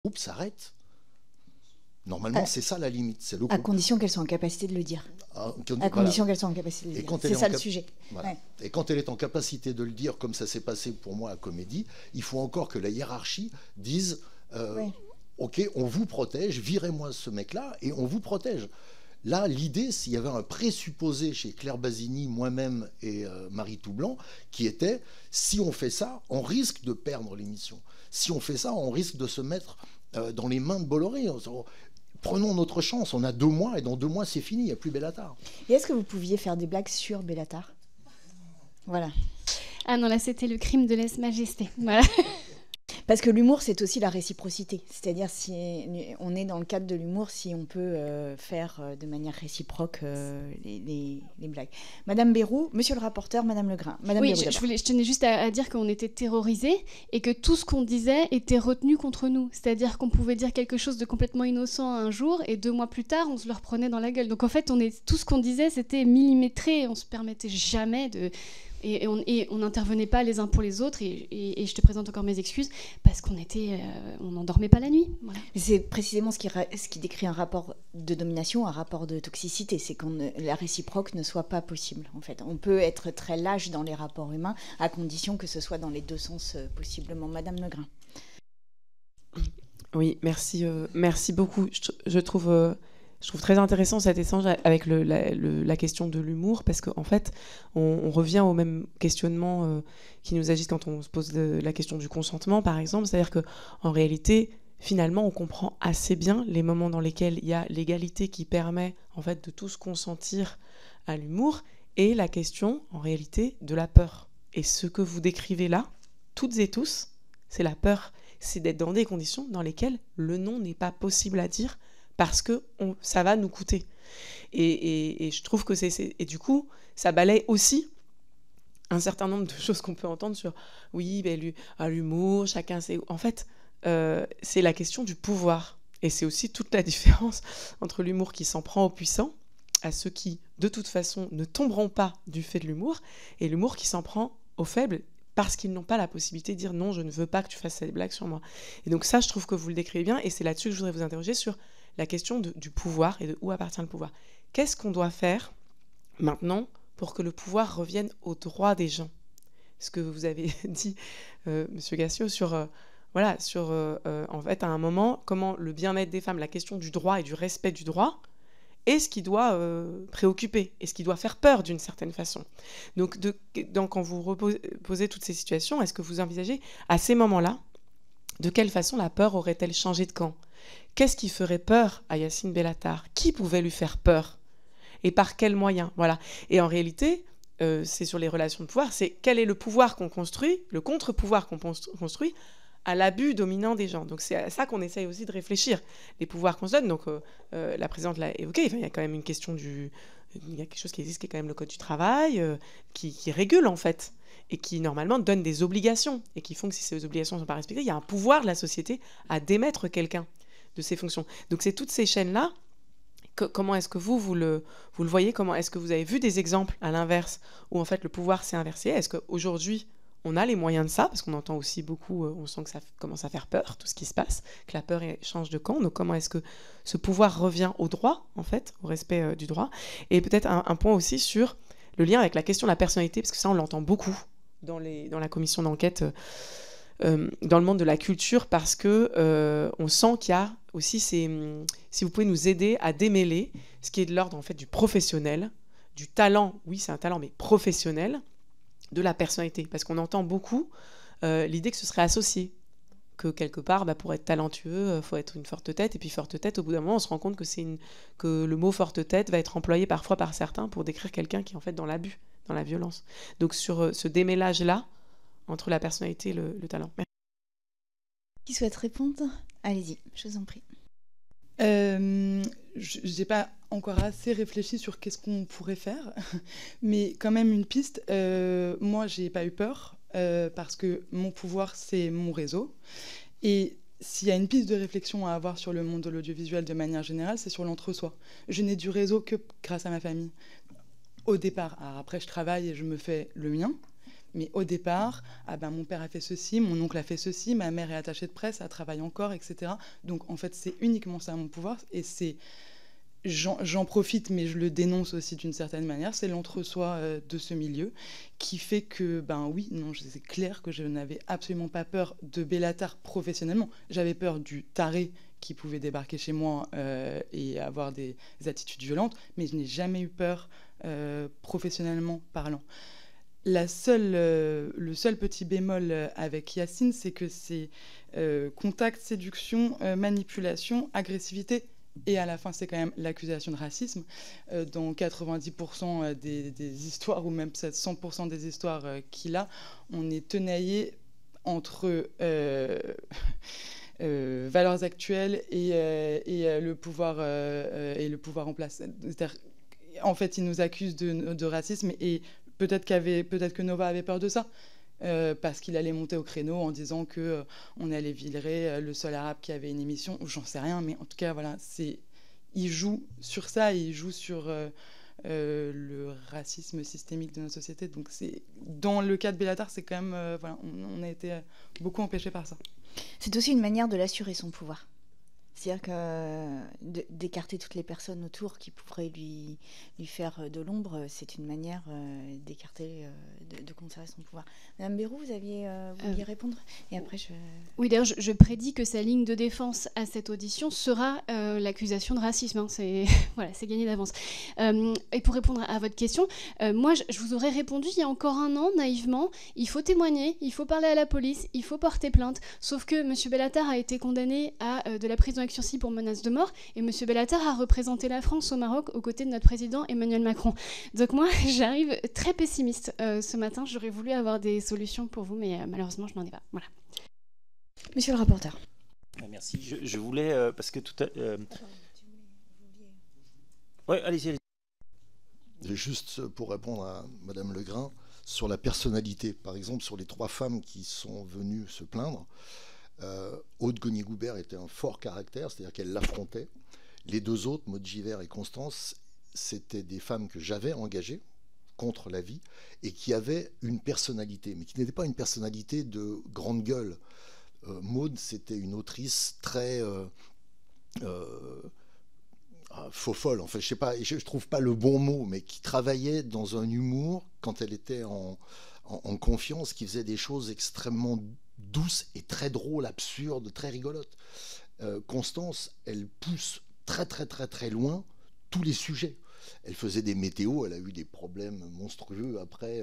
groupe s'arrête. Normalement, c'est ça la limite. C'est le À groupe. condition qu'elle soit en capacité de le dire. À Voilà. condition qu'elle soit en capacité de le Et dire. quand elle C'est est ça en le cap- sujet. Voilà. Ouais. Et quand elle est en capacité de le dire, comme ça s'est passé pour moi à Comédie, il faut encore que la hiérarchie dise Ouais. OK, on vous protège, virez-moi ce mec-là et on vous protège. Là, l'idée, s'il y avait un présupposé chez Claire Basini, moi-même et Marie Toublanc, qui était, si on fait ça, on risque de perdre l'émission. Si on fait ça, on risque de se mettre dans les mains de Bolloré. Prenons notre chance, on a 2 mois et dans 2 mois c'est fini, il n'y a plus Bellatar. Et est-ce que vous pouviez faire des blagues sur Bellatar? Voilà. Ah non, là c'était le crime de lèse-majesté. Voilà. Parce que l'humour, c'est aussi la réciprocité. C'est-à-dire, si on est dans le cadre de l'humour, si on peut faire de manière réciproque les blagues. Madame Bérou, monsieur le rapporteur, Madame Legrain. Madame Oui, Bérou, d'abord. je tenais juste à dire qu'on était terrorisés et que tout ce qu'on disait était retenu contre nous. C'est-à-dire qu'on pouvait dire quelque chose de complètement innocent un jour et 2 mois plus tard, on se le reprenait dans la gueule. Donc en fait, tout ce qu'on disait, c'était millimétré. On se permettait jamais de... Et on n'intervenait pas les uns pour les autres. Et je te présente encore mes excuses parce qu'on n'endormait pas la nuit. Voilà. C'est précisément ce qui décrit un rapport de domination, un rapport de toxicité. C'est que la réciproque ne soit pas possible, en fait. On peut être très lâche dans les rapports humains, à condition que ce soit dans les 2 sens, possiblement. Madame Legrain. Oui, merci beaucoup. Je trouve très intéressant cet échange avec la question de l'humour, parce qu'en fait, on revient au même questionnement qui nous agite quand on se pose la question du consentement, par exemple. C'est-à-dire qu'en réalité, finalement, on comprend assez bien les moments dans lesquels il y a l'égalité qui permet en fait de tous consentir à l'humour, et la question, en réalité, de la peur. Et ce que vous décrivez là, toutes et tous, c'est la peur. C'est d'être dans des conditions dans lesquelles le non n'est pas possible à dire parce que ça va nous coûter. Et je trouve que et du coup, ça balaye aussi un certain nombre de choses qu'on peut entendre sur oui, ben, l'humour, chacun sait. En fait, c'est la question du pouvoir. Et c'est aussi toute la différence entre l'humour qui s'en prend aux puissants, à ceux qui, de toute façon, ne tomberont pas du fait de l'humour, et l'humour qui s'en prend aux faibles, parce qu'ils n'ont pas la possibilité de dire non, je ne veux pas que tu fasses cette blague sur moi. Et donc ça, je trouve que vous le décrivez bien, et c'est là-dessus que je voudrais vous interroger sur la question du pouvoir et de où appartient le pouvoir. Qu'est-ce qu'on doit faire maintenant pour que le pouvoir revienne au droit des gens? Ce que vous avez dit, Monsieur Gassio, sur en fait, à un moment, comment le bien-être des femmes, la question du droit et du respect du droit, est ce qui doit préoccuper, et ce qui doit faire peur d'une certaine façon. Donc quand vous posez toutes ces situations, est-ce que vous envisagez, à ces moments-là, de quelle façon la peur aurait-elle changé de camp? Qu'est-ce qui ferait peur à Yacine Bellatar? Qui pouvait lui faire peur? Et par quels moyens? Voilà. Et en réalité, c'est sur les relations de pouvoir, c'est quel est le pouvoir qu'on construit, le contre-pouvoir qu'on construit à l'abus dominant des gens. Donc c'est à ça qu'on essaye aussi de réfléchir, les pouvoirs qu'on se donne. Donc la présidente l'a évoqué, il y a quand même une question il y a quelque chose qui existe qui est quand même le code du travail, qui régule en fait, et qui normalement donne des obligations, et qui font que si ces obligations ne sont pas respectées, il y a un pouvoir de la société à démettre quelqu'un de ses fonctions. Donc c'est toutes ces chaînes-là. Comment est-ce que vous le voyez? Comment est-ce que vous avez vu des exemples à l'inverse, où en fait le pouvoir s'est inversé? Est-ce qu'aujourd'hui, on a les moyens de ça, parce qu'on entend aussi beaucoup, on sent que ça commence à faire peur, tout ce qui se passe, que la peur change de camp. Donc comment est-ce que ce pouvoir revient au droit, en fait, au respect du droit? Et peut-être un point aussi sur le lien avec la question de la personnalité, parce que ça, on l'entend beaucoup dans la commission d'enquête, dans le monde de la culture, parce que on sent qu'il y a aussi si vous pouvez nous aider à démêler ce qui est de l'ordre, en fait, du professionnel, du talent, oui, c'est un talent, mais professionnel, de la personnalité, parce qu'on entend beaucoup l'idée que ce serait associé, que quelque part, pour être talentueux, faut être une forte tête, et puis forte tête, au bout d'un moment, on se rend compte que le mot forte tête va être employé parfois par certains pour décrire quelqu'un qui est en fait dans l'abus, dans la violence. Donc sur ce démêlage-là, entre la personnalité et le talent. Merci. Qui souhaite répondre? Allez-y, je vous en prie. J'ai pas encore assez réfléchi sur qu'est-ce qu'on pourrait faire, mais quand même une piste. Moi, j'ai pas eu peur parce que mon pouvoir, c'est mon réseau. Et s'il y a une piste de réflexion à avoir sur le monde de l'audiovisuel de manière générale, c'est sur l'entre-soi. Je n'ai du réseau que grâce à ma famille. Au départ, alors après, je travaille et je me fais le mien, Mais au départ, ah ben, mon père a fait ceci, mon oncle a fait ceci, ma mère est attachée de presse, elle travaille encore, etc. Donc en fait, c'est uniquement ça mon pouvoir. Et c'est, j'en profite, mais je le dénonce aussi d'une certaine manière. C'est l'entre-soi de ce milieu qui fait que, ben oui, non, c'est clair que je n'avais absolument pas peur de Bellatar professionnellement. J'avais peur du taré qui pouvait débarquer chez moi et avoir des attitudes violentes, mais je n'ai jamais eu peur professionnellement parlant. Le seul petit bémol avec Yacine, c'est que c'est contact, séduction, manipulation, agressivité, et à la fin, c'est quand même l'accusation de racisme. Dans 90% des histoires, ou même 100% des histoires qu'il a, on est tenaillé entre valeurs actuelles et le pouvoir en place. En fait, il nous accuse de racisme, et peut-être que Nova avait peur de ça, parce qu'il allait monter au créneau en disant qu'on allait virer le seul arabe qui avait une émission, ou j'en sais rien, mais en tout cas, voilà, il joue sur ça, et il joue sur le racisme systémique de notre société. Donc, dans le cas de Bellatar, c'est quand même, voilà, on a été beaucoup empêchés par ça. C'est aussi une manière de l'assurer, son pouvoir. C'est-à-dire d'écarter toutes les personnes autour qui pourraient lui faire de l'ombre, c'est une manière d'écarter, de conserver son pouvoir. Madame Bayrou, vous vouliez répondre, et après Oui, d'ailleurs, je prédis que sa ligne de défense à cette audition sera l'accusation de racisme. Hein. Voilà, c'est gagné d'avance. Et pour répondre à votre question, moi, je vous aurais répondu il y a encore un an, naïvement, il faut témoigner, il faut parler à la police, il faut porter plainte. Sauf que M. Bellatar a été condamné à de la prison avec sursis pour menace de mort, et M. Bellatar a représenté la France au Maroc aux côtés de notre président Emmanuel Macron. Donc moi, j'arrive très pessimiste ce matin. J'aurais voulu avoir des solutions pour vous, mais malheureusement, je n'en ai pas. Voilà. Monsieur le rapporteur. Merci. Je voulais, parce que tout à... Oui, allez-y. Juste pour répondre à Madame Legrain, sur la personnalité, par exemple, sur les 3 femmes qui sont venues se plaindre, Aude Gonier-Goubert était un fort caractère, c'est-à-dire qu'elle l'affrontait. Les 2 autres, Maud Givert et Constance, c'était des femmes que j'avais engagées contre la vie et qui avaient une personnalité, mais qui n'était pas une personnalité de grande gueule. Maud, c'était une autrice très faux folle, enfin, je sais pas, je trouve pas le bon mot, mais qui travaillait dans un humour quand elle était en confiance, qui faisait des choses extrêmement douces et très drôles, absurdes, très rigolotes. Constance, elle pousse très très très très loin tous les sujets. Elle faisait des météos, elle a eu des problèmes monstrueux après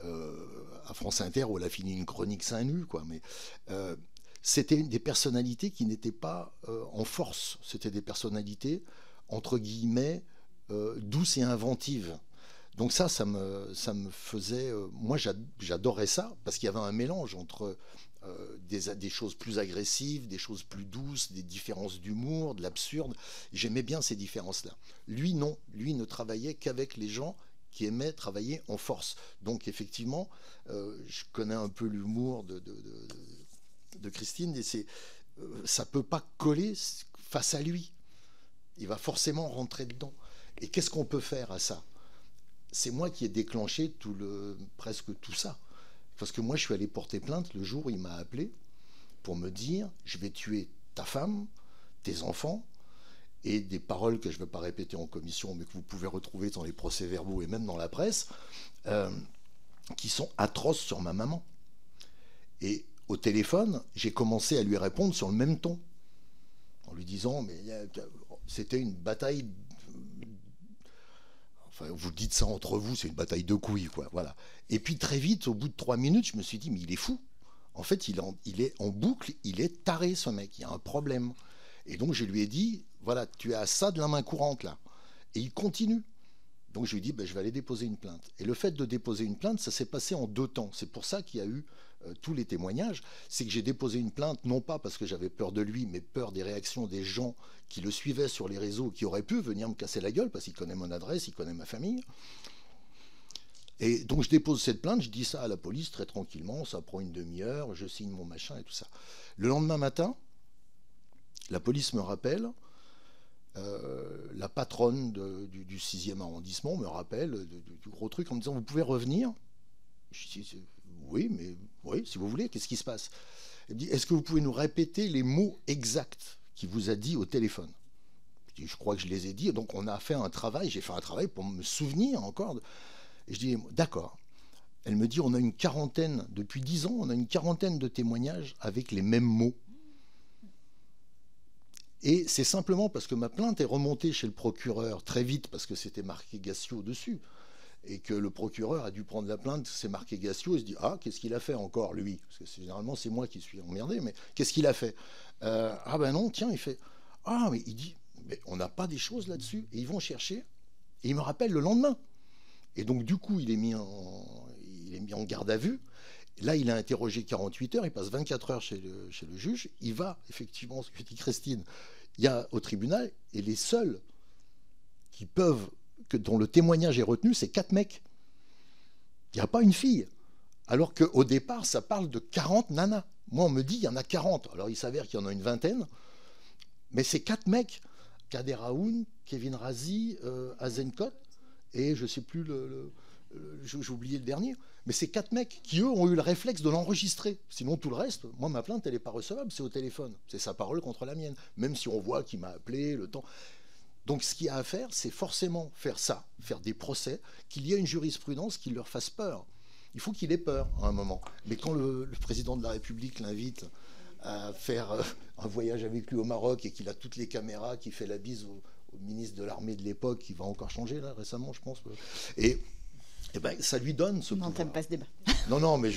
à France Inter, où elle a fini une chronique seins nus, quoi. Mais c'était des personnalités qui n'étaient pas en force. C'était des personnalités, entre guillemets, douces et inventives. Donc ça me faisait... moi, j'adorais ça, parce qu'il y avait un mélange entre des choses plus agressives, des choses plus douces, des différences d'humour, de l'absurde. J'aimais bien ces différences-là. Lui, non. Lui ne travaillait qu'avec les gens qui aimaient travailler en force. Donc, effectivement, je connais un peu l'humour de Christine, et ça ne peut pas coller face à lui. Il va forcément rentrer dedans. Et qu'est-ce qu'on peut faire à ça ? C'est moi qui ai déclenché presque tout ça. Parce que moi, je suis allé porter plainte le jour où il m'a appelé pour me dire « Je vais tuer ta femme, tes enfants », et des paroles que je ne vais pas répéter en commission, mais que vous pouvez retrouver dans les procès-verbaux et même dans la presse, qui sont atroces sur ma maman. Et au téléphone, j'ai commencé à lui répondre sur le même ton, en lui disant « Mais c'était une bataille... » Enfin, vous dites ça entre vous, c'est une bataille de couilles, quoi. Voilà. Et puis très vite, au bout de 3 minutes, je me suis dit, mais il est fou. En fait, il est en boucle, il est taré, ce mec. Il y a un problème. Et donc, je lui ai dit, voilà, tu as ça de la main courante, là. Et il continue. Donc, je lui ai dit, je vais aller déposer une plainte. Et le fait de déposer une plainte, ça s'est passé en 2 temps. C'est pour ça qu'il y a eu tous les témoignages. C'est que j'ai déposé une plainte, non pas parce que j'avais peur de lui, mais peur des réactions des gens qui le suivaient sur les réseaux, qui auraient pu venir me casser la gueule, parce qu'il connaît mon adresse, il connaît ma famille. Et donc je dépose cette plainte, je dis ça à la police très tranquillement, ça prend une demi-heure, je signe mon machin et tout ça. Le lendemain matin, la police me rappelle, la patronne du 6e arrondissement me rappelle du gros truc en me disant « Vous pouvez revenir ?» Je dis oui, mais oui, si vous voulez, qu'est-ce qui se passe? Elle me dit, est-ce que vous pouvez nous répéter les mots exacts qu'il vous a dit au téléphone? Je dis, je crois que je les ai dit. Donc on a fait un travail, j'ai fait un travail pour me souvenir encore. Et je dis, d'accord. Elle me dit, on a une quarantaine, depuis 10 ans, on a une quarantaine de témoignages avec les mêmes mots. Et c'est simplement parce que ma plainte est remontée chez le procureur très vite, parce que c'était marqué Gassio dessus, et que le procureur a dû prendre la plainte, c'est marqué Gassio, et se dit, ah, qu'est-ce qu'il a fait encore, lui? Parce que généralement, c'est moi qui suis emmerdé, mais qu'est-ce qu'il a fait? Ah ben non, tiens, il fait, ah, mais il dit, mais on n'a pas des choses là-dessus, et ils vont chercher, et il me rappelle le lendemain. Et donc, du coup, il est mis en garde à vue. Là, il a interrogé 48 heures, il passe 24 heures chez le juge. Il va, effectivement, ce que dit Christine, il y a au tribunal, et les seuls qui peuvent, dont le témoignage est retenu, c'est 4 mecs. Il n'y a pas une fille. Alors qu'au départ, ça parle de 40 nanas. Moi, on me dit, il y en a 40. Alors, il s'avère qu'il y en a une vingtaine. Mais c'est 4 mecs. Kader Aoun, Kevin Razi, Azenkot, et je ne sais plus j'ai oublié le dernier, mais c'est 4 mecs qui, eux, ont eu le réflexe de l'enregistrer. Sinon, tout le reste, moi, ma plainte, elle n'est pas recevable, c'est au téléphone. C'est sa parole contre la mienne, même si on voit qu'il m'a appelé, le temps. Donc, ce qu'il y a à faire, c'est forcément faire ça, faire des procès, qu'il y ait une jurisprudence qui leur fasse peur. Il faut qu'il ait peur, à un moment. Mais quand le président de la République l'invite à faire un voyage avec lui au Maroc et qu'il a toutes les caméras, qu'il fait la bise au ministre de l'armée de l'époque, qui va encore changer, là, récemment, je pense. Et ben, ça lui donne ce pouvoir. Non, t'aimes pas ce débat. Non, mais